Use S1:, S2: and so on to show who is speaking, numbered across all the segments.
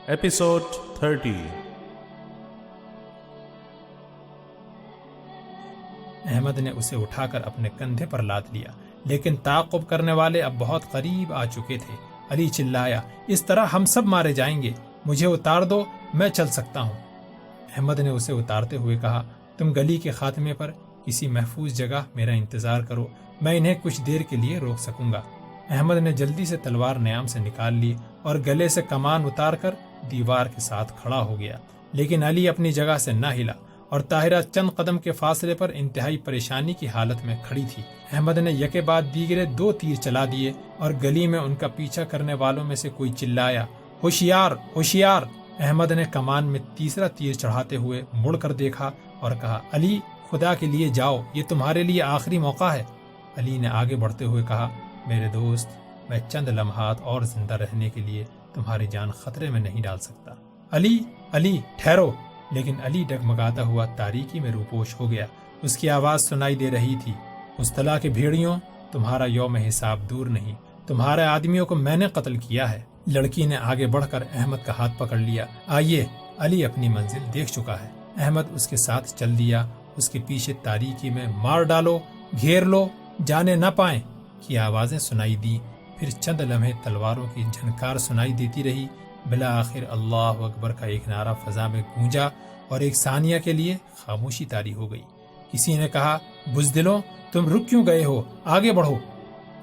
S1: Episode 30.
S2: Ahmad نے اسے اٹھا کر اپنے کندھے پر لاد لیا، لیکن تعاقب کرنے والے اب بہت قریب آ چکے تھے۔ علی چلایا، اس طرح ہم سب مارے جائیں گے، مجھے اتار دو، میں چل سکتا ہوں۔ احمد نے اسے اتارتے ہوئے کہا، تم گلی کے خاتمے پر کسی محفوظ جگہ میرا انتظار کرو، میں انہیں کچھ دیر کے لیے روک سکوں گا۔ احمد نے جلدی سے تلوار نیام سے نکال لی اور گلے سے کمان اتار کر دیوار کے ساتھ کھڑا ہو گیا، لیکن علی اپنی جگہ سے نہ ہلا اور طاہرہ چند قدم کے فاصلے پر انتہائی پریشانی کی حالت میں کھڑی تھی۔ احمد نے یکے بعد دیگرے 2 تیر چلا دیے اور گلی میں ان کا پیچھا کرنے والوں میں سے کوئی چلایا، ہوشیار ہوشیار! احمد نے کمان میں تیسرا تیر چڑھاتے ہوئے مڑ کر دیکھا اور کہا، علی خدا کے لیے جاؤ، یہ تمہارے لیے آخری موقع ہے۔ علی نے آگے بڑھتے ہوئے کہا، میرے دوست، میں چند لمحات اور زندہ رہنے کے لیے تمہاری جان خطرے میں نہیں ڈال سکتا۔ علی ٹھہرو! لیکن علی ڈگمگاتا ہوا تاریکی میں روپوش ہو گیا۔ اس کی آواز سنائی دے رہی تھی، مصطلح کے بھیڑیوں، تمہارا یوم حساب دور نہیں، تمہارے آدمیوں کو میں نے قتل کیا ہے۔ لڑکی نے آگے بڑھ کر احمد کا ہاتھ پکڑ لیا، آئیے، علی اپنی منزل دیکھ چکا ہے۔ احمد اس کے ساتھ چل دیا۔ اس کے پیچھے تاریکی میں مار ڈالو، گھیر لو، جانے نہ پائیں کی آوازیں سنائی دی۔ پھر چند لمحے تلواروں کی جھنکار سنائی دیتی رہی۔ بالآخر اللہ اکبر کا ایک نعرہ فضا میں گونجا اور ایک ثانیہ کے لیے خاموشی طاری ہو گئی۔ کسی نے کہا، بزدلوں، تم رک کیوں گئے ہو؟ آگے بڑھو۔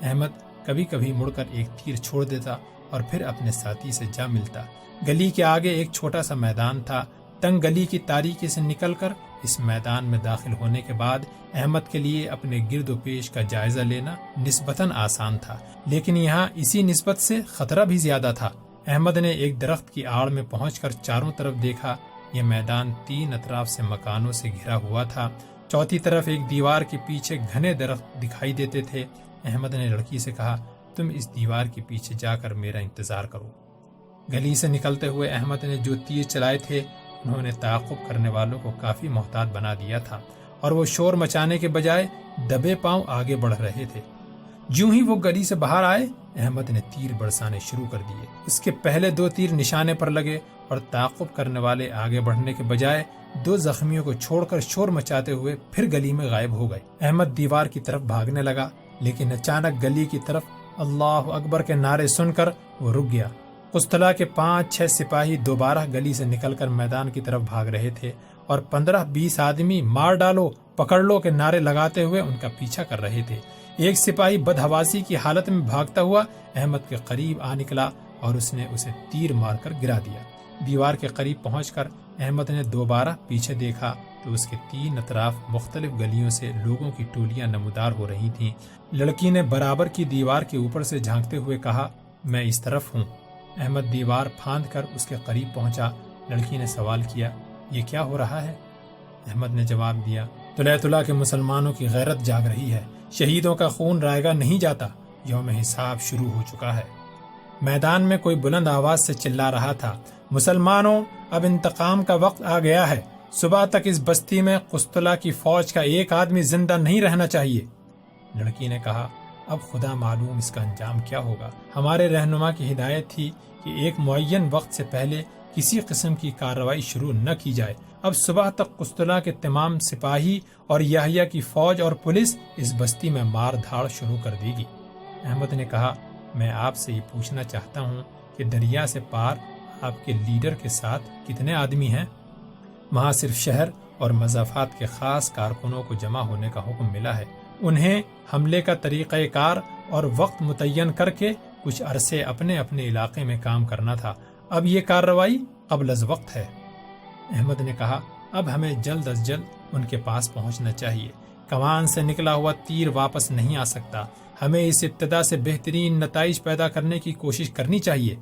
S2: احمد کبھی کبھی مڑ کر ایک تیر چھوڑ دیتا اور پھر اپنے ساتھی سے جا ملتا۔ گلی کے آگے ایک چھوٹا سا میدان تھا۔ تنگ گلی کی تاریکی سے نکل کر اس میدان میں داخل ہونے کے بعد احمد کے لیے اپنے گرد و پیش کا جائزہ لینا نسبتاً آسان تھا، لیکن یہاں اسی نسبت سے خطرہ بھی زیادہ تھا۔ احمد نے ایک درخت کی آڑ میں پہنچ کر چاروں طرف دیکھا۔ یہ میدان 3 اطراف سے مکانوں سے گھرا ہوا تھا۔ چوتھی طرف ایک دیوار کے پیچھے گھنے درخت دکھائی دیتے تھے۔ احمد نے لڑکی سے کہا، تم اس دیوار کے پیچھے جا کر میرا انتظار کرو۔ گلی سے نکلتے ہوئے احمد نے جو تیر چلائے تھے انہوں نے تعاقب کرنے والوں کو کافی محتاط بنا دیا تھا اور وہ شور مچانے کے بجائے دبے پاؤں آگے بڑھ رہے تھے۔ جوں ہی وہ گلی سے باہر آئے، احمد نے تیر برسانے شروع کر دیے۔ اس کے پہلے 2 تیر نشانے پر لگے اور تعاقب کرنے والے آگے بڑھنے کے بجائے 2 زخمیوں کو چھوڑ کر شور مچاتے ہوئے پھر گلی میں غائب ہو گئے۔ احمد دیوار کی طرف بھاگنے لگا، لیکن اچانک گلی کی طرف اللہ اکبر کے نعرے سن کر وہ رک گیا۔ قسطلہ کے 5-6 سپاہی دوبارہ گلی سے نکل کر میدان کی طرف بھاگ رہے تھے اور 15-20 آدمی مار ڈالو، پکڑ لو کے نعرے لگاتے ہوئے ان کا پیچھا کر رہے تھے۔ ایک سپاہی بدحواسی کی حالت میں بھاگتا ہوا احمد کے قریب آ نکلا اور اس نے اسے تیر مار کر گرا دیا۔ دیوار کے قریب پہنچ کر احمد نے دوبارہ پیچھے دیکھا تو اس کے 3 اطراف مختلف گلیوں سے لوگوں کی ٹولیاں نمودار ہو رہی تھیں۔ لڑکی نے برابر کی دیوار کے اوپر سے جھانکتے ہوئے کہا، میں اس طرف ہوں۔ احمد دیوار پھاند کر اس کے قریب پہنچا۔ لڑکی نے سوال کیا، یہ کیا ہو رہا ہے؟ احمد نے جواب دیا، طلع کے مسلمانوں کی غیرت جاگ رہی ہے، شہیدوں کا خون رائگاں نہیں جاتا، یوم حساب شروع ہو چکا ہے۔ میدان میں کوئی بلند آواز سے چلا رہا تھا، مسلمانوں، اب انتقام کا وقت آ گیا ہے، صبح تک اس بستی میں قسطلہ کی فوج کا ایک آدمی زندہ نہیں رہنا چاہیے۔ لڑکی نے کہا، اب خدا معلوم اس کا انجام کیا ہوگا۔ ہمارے رہنما کی ہدایت تھی کہ ایک معین وقت سے پہلے کسی قسم کی کارروائی شروع نہ کی جائے۔ اب صبح تک قسطلہ کے تمام سپاہی اور یحییٰ کی فوج اور پولیس اس بستی میں مار دھاڑ شروع کر دے گی۔ احمد نے کہا، میں آپ سے یہ پوچھنا چاہتا ہوں کہ دریا سے پار آپ کے لیڈر کے ساتھ کتنے آدمی ہیں؟ وہاں صرف شہر اور مضافات کے خاص کارکنوں کو جمع ہونے کا حکم ملا ہے۔ انہیں حملے کا طریقہ کار اور وقت متعین کر کے کچھ عرصے اپنے اپنے علاقے میں کام کرنا تھا۔ اب یہ کارروائی قبل از وقت ہے۔ احمد نے کہا، اب ہمیں جلد از جلد ان کے پاس پہنچنا چاہیے۔ کمان سے نکلا ہوا تیر واپس نہیں آ سکتا، ہمیں اس ابتدا سے بہترین نتائج پیدا کرنے کی کوشش کرنی چاہیے۔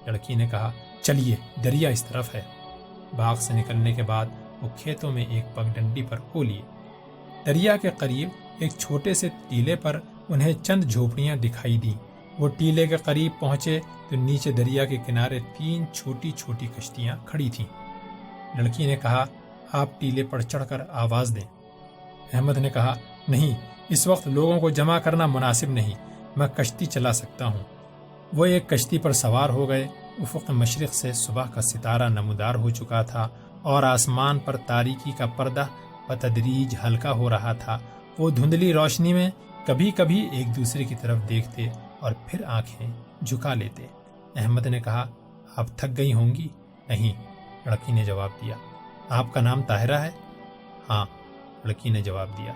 S2: لڑکی نے کہا، چلیے، دریا اس طرف ہے۔ باغ سے نکلنے کے بعد وہ کھیتوں میں ایک پگڈنڈی پر ہو لیے۔ دریا کے قریب ایک چھوٹے سے ٹیلے پر انہیں چند جھوپڑیاں دکھائی دیں۔ وہ ٹیلے کے قریب پہنچے تو نیچے دریا کے کنارے 3 چھوٹی چھوٹی کشتیاں کھڑی تھیں۔ لڑکی نے کہا، آپ ٹیلے پر چڑھ کر آواز دیں۔ احمد نے کہا، نہیں، اس وقت لوگوں کو جمع کرنا مناسب نہیں، میں کشتی چلا سکتا ہوں۔ وہ ایک کشتی پر سوار ہو گئے۔ افق مشرق سے صبح کا ستارہ نمودار ہو چکا تھا اور آسمان پر تاریکی کا پردہ بتدریج ہلکا ہو رہا تھا۔ وہ دھندلی روشنی میں کبھی کبھی ایک دوسرے کی طرف دیکھتے اور پھر آنکھیں جھکا لیتے۔ احمد نے کہا، آپ تھک گئی ہوں گی؟ نہیں، لڑکی نے جواب دیا۔ آپ کا نام طاہرہ ہے؟ ہاں، لڑکی نے جواب دیا۔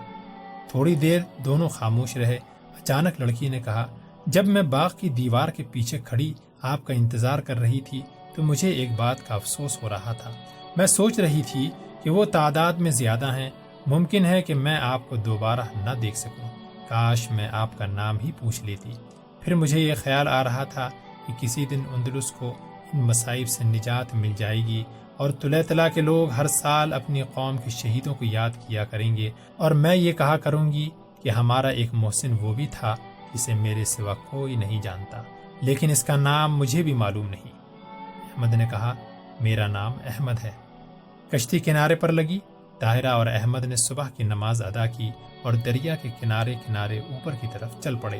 S2: تھوڑی دیر دونوں خاموش رہے۔ اچانک لڑکی نے کہا، جب میں باغ کی دیوار کے پیچھے کھڑی آپ کا انتظار کر رہی تھی تو مجھے ایک بات کا افسوس ہو رہا تھا۔ میں سوچ رہی تھی کہ وہ تعداد میں زیادہ ہیں، ممکن ہے کہ میں آپ کو دوبارہ نہ دیکھ سکوں۔ کاش میں آپ کا نام ہی پوچھ لیتی۔ پھر مجھے یہ خیال آ رہا تھا کہ کسی دن اندلس کو ان مصائب سے نجات مل جائے گی اور طلح کے لوگ ہر سال اپنی قوم کے شہیدوں کو یاد کیا کریں گے، اور میں یہ کہا کروں گی کہ ہمارا ایک محسن وہ بھی تھا جسے میرے سوا کوئی نہیں جانتا، لیکن اس کا نام مجھے بھی معلوم نہیں۔ احمد نے کہا، میرا نام احمد ہے۔ کشتی کنارے پر لگی۔ طاہرہ اور احمد نے صبح کی نماز ادا کی اور دریا کے کنارے کنارے اوپر کی طرف چل پڑے۔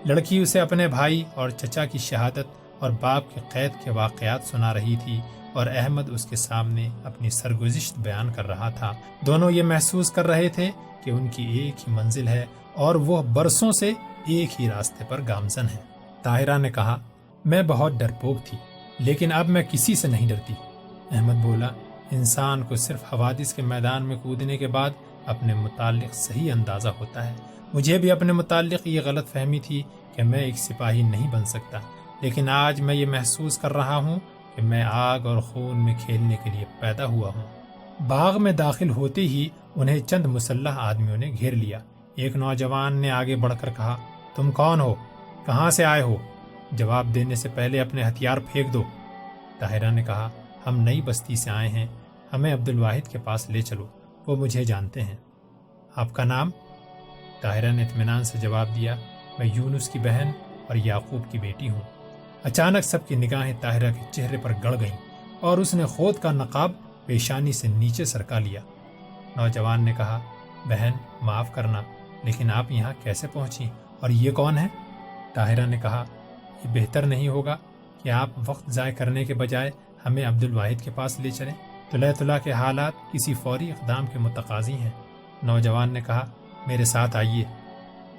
S2: لڑکی اسے اپنے بھائی اور چچا کی شہادت اور باپ کی قید کے واقعات سنا رہی تھی اور احمد اس کے سامنے اپنی سرگزشت بیان کر رہا تھا۔ دونوں یہ محسوس کر رہے تھے کہ ان کی ایک ہی منزل ہے اور وہ برسوں سے ایک ہی راستے پر گامزن ہیں۔ طاہرہ نے کہا، میں بہت ڈرپوک تھی، لیکن اب میں کسی سے نہیں ڈرتی۔ احمد بولا، انسان کو صرف حوادث کے میدان میں کودنے کے بعد اپنے متعلق صحیح اندازہ ہوتا ہے۔ مجھے بھی اپنے متعلق یہ غلط فہمی تھی کہ میں ایک سپاہی نہیں بن سکتا، لیکن آج میں یہ محسوس کر رہا ہوں کہ میں آگ اور خون میں کھیلنے کے لیے پیدا ہوا ہوں۔ باغ میں داخل ہوتے ہی انہیں چند مسلح آدمیوں نے گھیر لیا۔ ایک نوجوان نے آگے بڑھ کر کہا، تم کون ہو؟ کہاں سے آئے ہو؟ جواب دینے سے پہلے اپنے ہتھیار پھینک دو۔ طاہرہ نے کہا، ہم نئی بستی سے آئے ہیں، ہمیں عبدالواحد کے پاس لے چلو، وہ مجھے جانتے ہیں۔ آپ کا نام؟ طاہرہ نے اطمینان سے جواب دیا، میں یونس کی بہن اور یعقوب کی بیٹی ہوں۔ اچانک سب کی نگاہیں طاہرہ کے چہرے پر گڑ گئیں اور اس نے خود کا نقاب پیشانی سے نیچے سرکا لیا۔ نوجوان نے کہا، بہن معاف کرنا، لیکن آپ یہاں کیسے پہنچی اور یہ کون ہے؟ طاہرہ نے کہا، یہ بہتر نہیں ہوگا کہ آپ وقت ضائع کرنے کے بجائے ہمیں عبدالواحد کے پاس لے چلیں؟ طلح کے حالات کسی فوری اقدام کے متقاضی ہیں۔ نوجوان نے کہا، میرے ساتھ آئیے۔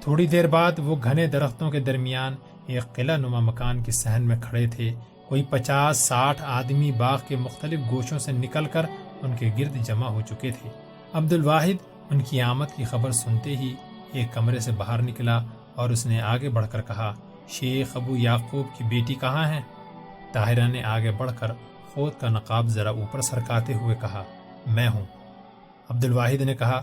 S2: تھوڑی دیر بعد وہ گھنے درختوں کے درمیان ایک قلعہ نما مکان کے صحن میں کھڑے تھے۔ کوئی 50-60 آدمی باغ کے مختلف گوشوں سے نکل کر ان کے گرد جمع ہو چکے تھے۔ عبدالواحد ان کی آمد کی خبر سنتے ہی ایک کمرے سے باہر نکلا اور اس نے آگے بڑھ کر کہا، شیخ ابو یعقوب کی بیٹی کہاں ہے؟ طاہرہ نے آگے بڑھ کر خود کا نقاب ذرا اوپر سرکاتے ہوئے کہا، میں ہوں۔ عبدالواحد نے کہا،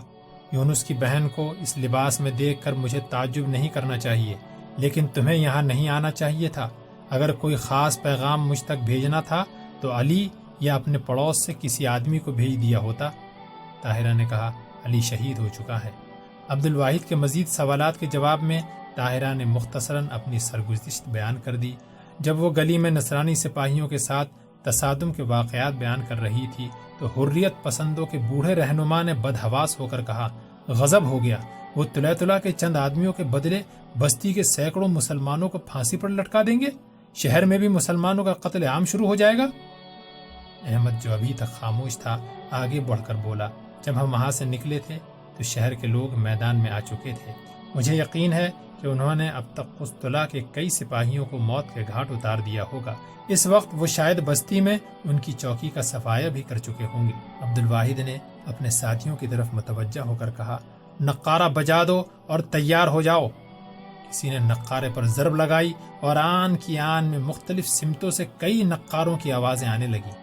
S2: یونس کی بہن کو اس لباس میں دیکھ کر مجھے تعجب نہیں کرنا چاہیے، لیکن تمہیں یہاں نہیں آنا چاہیے تھا۔ اگر کوئی خاص پیغام مجھ تک بھیجنا تھا تو علی یا اپنے پڑوس سے کسی آدمی کو بھیج دیا ہوتا۔ طاہرہ نے کہا، علی شہید ہو چکا ہے۔ عبدالواحد کے مزید سوالات کے جواب میں طاہرہ نے مختصراً اپنی سرگزشت بیان کر دی۔ جب وہ گلی میں نصرانی سپاہیوں کے ساتھ تصادم کے واقعات بیان کر رہی تھی تو حریت پسندوں کے بوڑھے رہنما نے بدحواس ہو کر کہا، غضب ہو گیا، وہ طلح کے چند آدمیوں کے بدلے بستی کے سینکڑوں مسلمانوں کو پھانسی پر لٹکا دیں گے؟ شہر میں بھی مسلمانوں کا قتل عام شروع ہو جائے گا۔ احمد جو ابھی تک خاموش تھا آگے بڑھ کر بولا، جب ہم وہاں سے نکلے تھے تو شہر کے لوگ میدان میں آ چکے تھے۔ مجھے یقین ہے کہ انہوں نے اب تک قسطلہ کے کئی سپاہیوں کو موت کے گھاٹ اتار دیا ہوگا۔ اس وقت وہ شاید بستی میں ان کی چوکی کا صفایا بھی کر چکے ہوں گے۔ عبدالواحد نے اپنے ساتھیوں کی طرف متوجہ ہو کر کہا، نقارہ بجا دو اور تیار ہو جاؤ۔ کسی نے نقارے پر ضرب لگائی اور آن کی آن میں مختلف سمتوں سے کئی نقاروں کی آوازیں آنے لگیں۔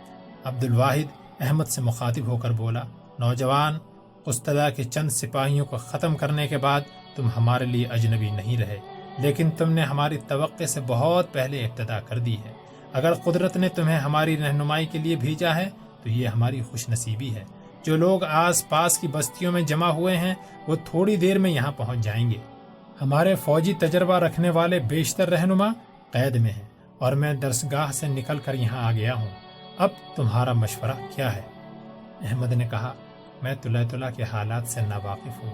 S2: عبدالواحد احمد سے مخاطب ہو کر بولا، نوجوان، قسطلہ کے چند سپاہیوں کو ختم کرنے کے بعد تم ہمارے لیے اجنبی نہیں رہے، لیکن تم نے ہماری توقع سے بہت پہلے ابتدا کر دی ہے۔ اگر قدرت نے تمہیں ہماری رہنمائی کے لیے بھیجا ہے تو یہ ہماری خوش نصیبی ہے۔ جو لوگ آس پاس کی بستیوں میں جمع ہوئے ہیں وہ تھوڑی دیر میں یہاں پہنچ جائیں گے۔ ہمارے فوجی تجربہ رکھنے والے بیشتر رہنما قید میں ہیں اور میں درسگاہ سے نکل کر یہاں آ گیا ہوں۔ اب تمہارا مشورہ کیا ہے؟ احمد نے کہا، میں طلح کے حالات سے ناواقف ہوں۔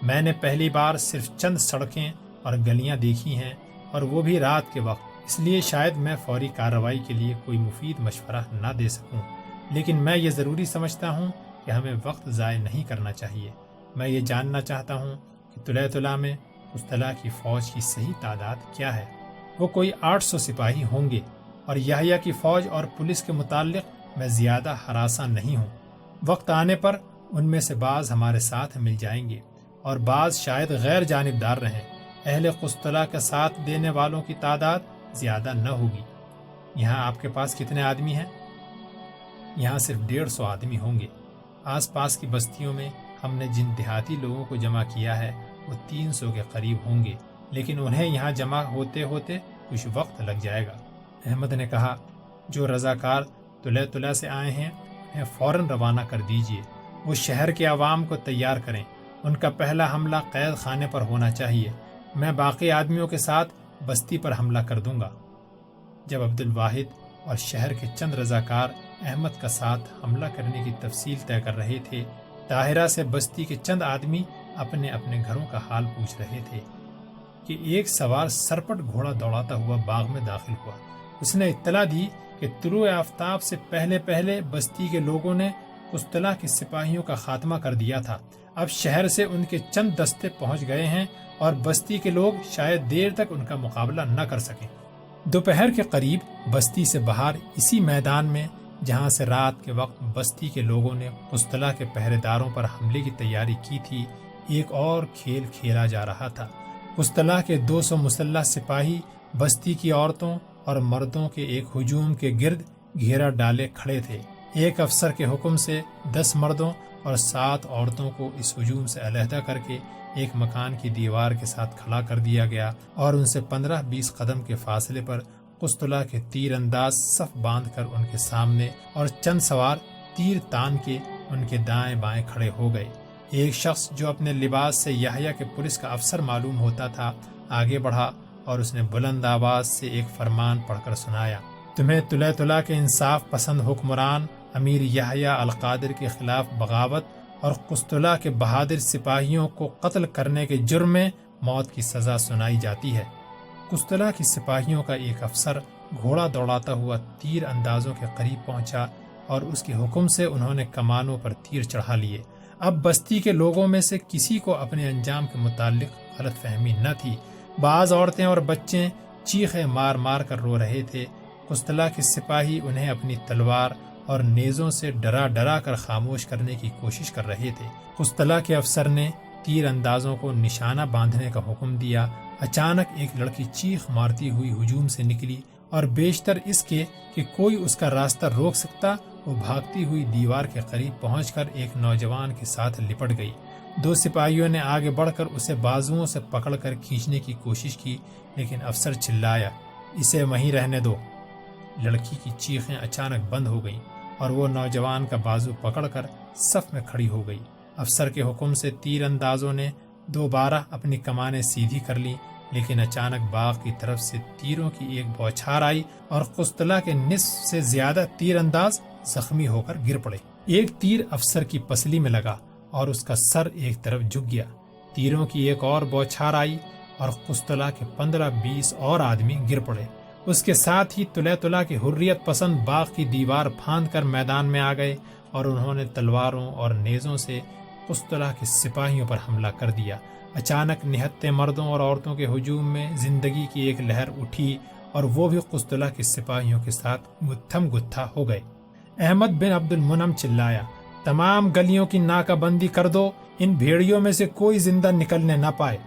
S2: میں نے پہلی بار صرف چند سڑکیں اور گلیاں دیکھی ہیں، اور وہ بھی رات کے وقت، اس لیے شاید میں فوری کارروائی کے لیے کوئی مفید مشورہ نہ دے سکوں، لیکن میں یہ ضروری سمجھتا ہوں کہ ہمیں وقت ضائع نہیں کرنا چاہیے۔ میں یہ جاننا چاہتا ہوں کہ طلح میں قسطلہ کی فوج کی صحیح تعداد کیا ہے۔ وہ کوئی 800 سپاہی ہوں گے، اور یحییٰ کی فوج اور پولیس کے متعلق میں زیادہ ہراساں نہیں ہوں۔ وقت آنے پر ان میں سے بعض ہمارے ساتھ مل جائیں گے اور بعض شاید غیر جانبدار رہیں۔ اہل قسطلہ کا ساتھ دینے والوں کی تعداد زیادہ نہ ہوگی۔ یہاں آپ کے پاس کتنے آدمی ہیں؟ یہاں صرف 150 آدمی ہوں گے۔ آس پاس کی بستیوں میں ہم نے جن دیہاتی لوگوں کو جمع کیا ہے وہ 300 کے قریب ہوں گے، لیکن انہیں یہاں جمع ہوتے ہوتے کچھ وقت لگ جائے گا۔ احمد نے کہا، جو رضاکار طلح سے آئے ہیں انہیں فوراً روانہ کر دیجیے۔ وہ شہر کے عوام کو تیار کریں۔ ان کا پہلا حملہ قید خانے پر ہونا چاہیے۔ میں باقی آدمیوں کے ساتھ بستی پر حملہ کر دوں گا۔ جب عبد الواحد اور شہر کے چند رضاکار احمد کا ساتھ حملہ کرنے کی تفصیل طے کر رہے تھے، طاہرہ سے بستی کے چند آدمی اپنے اپنے گھروں کا حال پوچھ رہے تھے کہ ایک سوار سرپٹ گھوڑا دوڑاتا ہوا باغ میں داخل ہوا۔ اس نے اطلاع دی کہ طلوع آفتاب سے پہلے پہلے بستی کے لوگوں نے قسطلہ کے سپاہیوں کا خاتمہ کر دیا تھا۔ اب شہر سے ان کے چند دستے پہنچ گئے ہیں اور بستی کے لوگ شاید دیر تک ان کا مقابلہ نہ کر سکیں۔ دوپہر کے قریب بستی سے باہر اسی میدان میں جہاں سے رات کے وقت بستی کے لوگوں نے قسطلہ کے پہرے داروں پر حملے کی تیاری کی تھی، ایک اور کھیل کھیلا جا رہا تھا۔ قسطلہ کے 200 مسلح سپاہی بستی کی عورتوں اور مردوں کے ایک ہجوم کے گرد گھیرا ڈالے کھڑے تھے۔ ایک افسر کے حکم سے 10 مردوں اور 7 عورتوں کو اس ہجوم سے علیحدہ کر کے ایک مکان کی دیوار کے ساتھ کھڑا کر دیا گیا، اور ان سے 15-20 قدم کے فاصلے پر قسطلہ کے تیر انداز صف باندھ کر ان کے سامنے اور چند سوار تیر تان کے ان کے دائیں بائیں کھڑے ہو گئے۔ ایک شخص جو اپنے لباس سے یحییٰ کے پولیس کا افسر معلوم ہوتا تھا آگے بڑھا اور اس نے بلند آواز سے ایک فرمان پڑھ کر سنایا، تمہیں طلح کے انصاف پسند حکمران امیر یحییٰ القادر کے خلاف بغاوت اور قسطلہ کے بہادر سپاہیوں کو قتل کرنے کے جرم میں موت کی سزا سنائی جاتی ہے۔ قسطلہ کی سپاہیوں کا ایک افسر گھوڑا دوڑاتا ہوا تیر اندازوں کے قریب پہنچا اور اس کے حکم سے انہوں نے کمانوں پر تیر چڑھا لیے۔ اب بستی کے لوگوں میں سے کسی کو اپنے انجام کے متعلق غلط فہمی نہ تھی۔ بعض عورتیں اور بچے چیخیں مار مار کر رو رہے تھے۔ قسطلہ کے سپاہی انہیں اپنی تلوار اور نیزوں سے ڈرا ڈرا کر خاموش کرنے کی کوشش کر رہے تھے۔ قسطلہ کے افسر نے تیر اندازوں کو نشانہ باندھنے کا حکم دیا۔ اچانک ایک لڑکی چیخ مارتی ہوئی ہجوم سے نکلی اور بیشتر اس کے کہ کوئی اس کا راستہ روک سکتا، وہ بھاگتی ہوئی دیوار کے قریب پہنچ کر ایک نوجوان کے ساتھ لپٹ گئی۔ 2 سپاہیوں نے آگے بڑھ کر اسے بازوؤں سے پکڑ کر کھینچنے کی کوشش کی، لیکن افسر چلایا، اسے وہیں رہنے دو۔ لڑکی کی چیخیں اچانک بند ہو گئیں اور وہ نوجوان کا بازو پکڑ کر صف میں کھڑی ہو گئی۔ افسر کے حکم سے تیر اندازوں نے دوبارہ اپنی کمانیں سیدھی کر لیں، لیکن اچانک باغ کی طرف سے تیروں کی ایک بوچھار آئی اور قسطلہ کے نصف سے زیادہ تیر انداز زخمی ہو کر گر پڑے۔ ایک تیر افسر کی پسلی میں لگا اور اس کا سر ایک طرف جھک گیا۔ تیروں کی ایک اور بوچھار آئی اور قسطلہ کے 15-20 اور آدمی گر پڑے۔ اس کے ساتھ ہی طلح کے حریت پسند باغ کی دیوار پھاند کر میدان میں آ گئے اور انہوں نے تلواروں اور نیزوں سے قسطلہ کے سپاہیوں پر حملہ کر دیا۔ اچانک نہتے مردوں اور عورتوں کے ہجوم میں زندگی کی ایک لہر اٹھی اور وہ بھی قسطلہ کے سپاہیوں کے ساتھ گتھم گتھا ہو گئے۔ احمد بن عبد المنعم چلایا، تمام گلیوں کی ناکہ بندی کر دو، ان بھیڑیوں میں سے کوئی زندہ نکلنے نہ پائے۔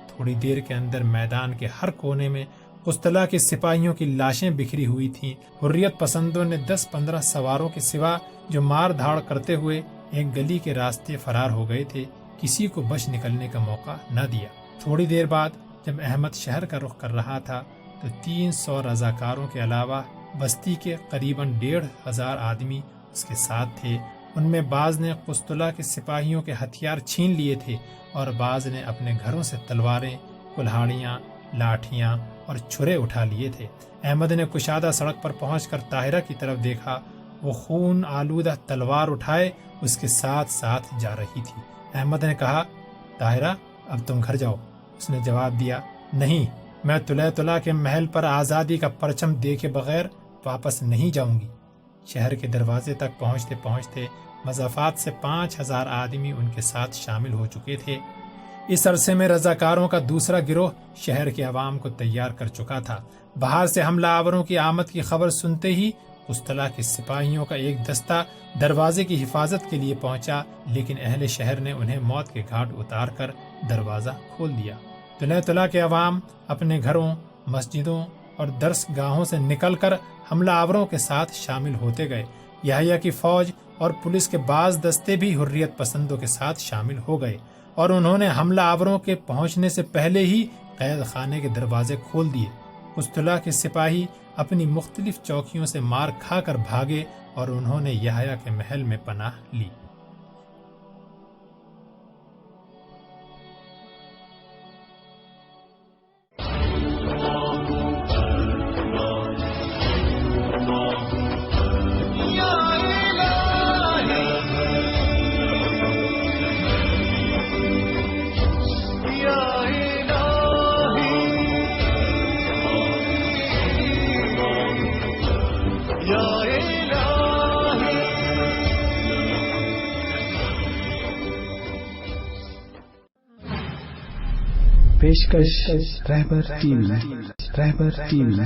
S2: تھوڑی دیر کے اندر میدان کے ہر کونے میں قسطلہ کے سپاہیوں کی لاشیں بکھری ہوئی تھیں۔ حریت پسندوں نے 10-15 سواروں کے سوا جو مار دھاڑ کرتے ہوئے ایک گلی کے راستے فرار ہو گئے تھے، کسی کو بچ نکلنے کا موقع نہ دیا۔ تھوڑی دیر بعد جب احمد شہر کا رخ کر رہا تھا تو 300 رضاکاروں کے علاوہ بستی کے قریباً 1,500 آدمی اس کے ساتھ تھے۔ ان میں بعض نے قسطلہ کے سپاہیوں کے ہتھیار چھین لیے تھے اور بعض نے اپنے گھروں سے تلواریں، کلہاڑیاں، لاٹھیاں اور چھرے اٹھا لیے تھے۔ احمد نے کشادہ سڑک پر پہنچ کر طاہرہ کی طرف دیکھا، وہ خون آلودہ تلوار اٹھائے اس کے ساتھ ساتھ جا رہی تھی۔ احمد نے کہا، طاہرہ اب تم گھر جاؤ۔ اس نے جواب دیا، نہیں، میں طلح کے محل پر آزادی کا پرچم دیکھے بغیر واپس نہیں جاؤں گی۔ شہر کے دروازے تک پہنچتے پہنچتے مضافات سے 5000 آدمی ان کے ساتھ شامل ہو چکے تھے۔ اس عرصے میں رضاکاروں کا دوسرا گروہ شہر کے عوام کو تیار کر چکا تھا۔ باہر سے حملہ آوروں کی آمد کی خبر سنتے ہی قسطلہ کے سپاہیوں کا ایک دستہ دروازے کی حفاظت کے لیے پہنچا، لیکن اہل شہر نے انہیں موت کے گھاٹ اتار کر دروازہ کھول دیا۔ طلح کے عوام اپنے گھروں، مسجدوں اور درس گاہوں سے نکل کر حملہ آوروں کے ساتھ شامل ہوتے گئے۔ یحییٰ کی فوج اور پولیس کے بعض دستے بھی حریت پسندوں کے ساتھ شامل ہو گئے اور انہوں نے حملہ آوروں کے پہنچنے سے پہلے ہی قید خانے کے دروازے کھول دیے۔ قسطلہ کے سپاہی اپنی مختلف چوکیوں سے مار کھا کر بھاگے اور انہوں نے یحییٰ کے محل میں پناہ لی۔
S1: پیشکش رہبر ٹی وی